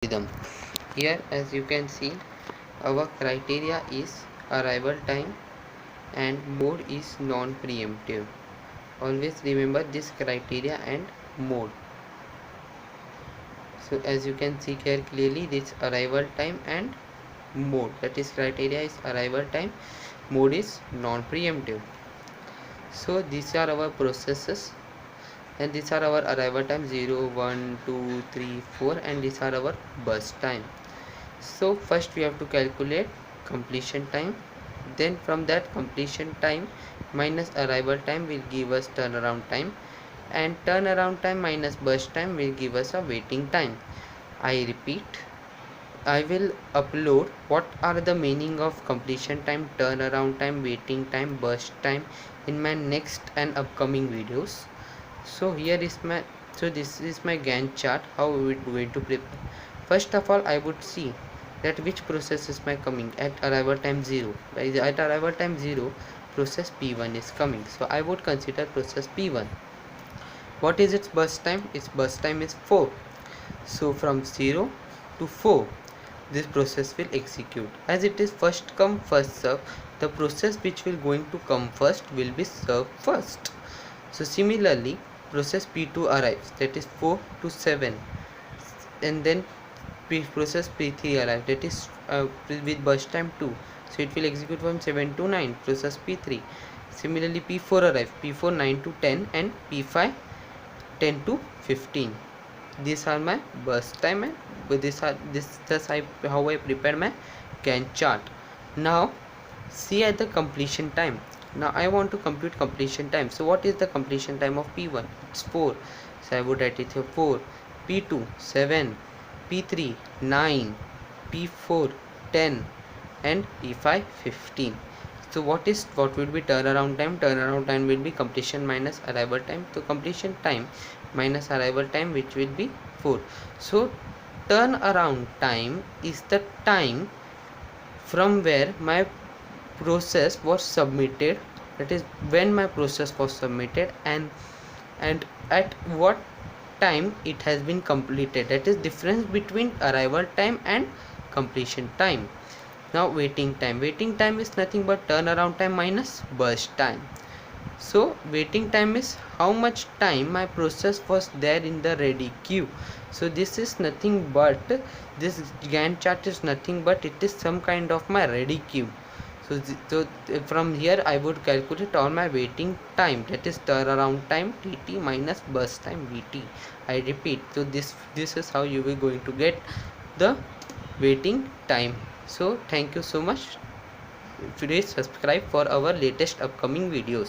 algorithm. Here, as you can see, our criteria is arrival time and mode is non-preemptive. Always remember this criteria and mode. So as you can see here clearly, this arrival time and mode, that is criteria is arrival time, mode is non-preemptive. So these are our processes, and these are our arrival time 0, 1, 2, 3, 4, and these are our burst time. So first we have to calculate completion time, then from that completion time minus arrival time will give us turnaround time, and turnaround time minus burst time will give us a waiting time. I repeat, I will upload what are the meaning of completion time, turnaround time, waiting time, burst time in my next and upcoming videos. So here is my, so this is my Gantt chart, how we are going to prepare. First of all, I would see that which process is my coming at arrival time 0. At arrival time 0, process P1 is coming, so I would consider process P1. What is its burst time? Its burst time is 4. So from 0 to 4, this process will execute. As it is first come first serve, the process which will going to come first will be served first. So similarly, process P2 arrives, that is 4 to 7, and then process P3 arrives, that is with burst time 2, so it will execute from 7 to 9, process P3. Similarly, P4 arrives, P4 9 to 10, and P5 10 to 15. These are my burst time, and this how I prepare my Gantt chart. Now see at the completion time. Now I want to compute completion time. So what is the completion time of P1? It's 4. So I would write it here 4. P2 7, P3 9, P4 10, and P5 15. So what will be turnaround time? Turnaround time will be completion minus arrival time. So completion time minus arrival time, which will be 4. So turnaround time is the time from where my process was submitted, that is when my process was submitted, and at what time it has been completed, that is difference between arrival time and completion time. Now waiting time is nothing but turnaround time minus burst time. So waiting time is how much time my process was there in the ready queue. So this is nothing but, this Gantt chart is nothing but it is some kind of my ready queue. So from here I would calculate all my waiting time, that is turnaround time TT minus burst time VT. I repeat, so this is how you will going to get the waiting time. So thank you so much. Please subscribe for our latest upcoming videos.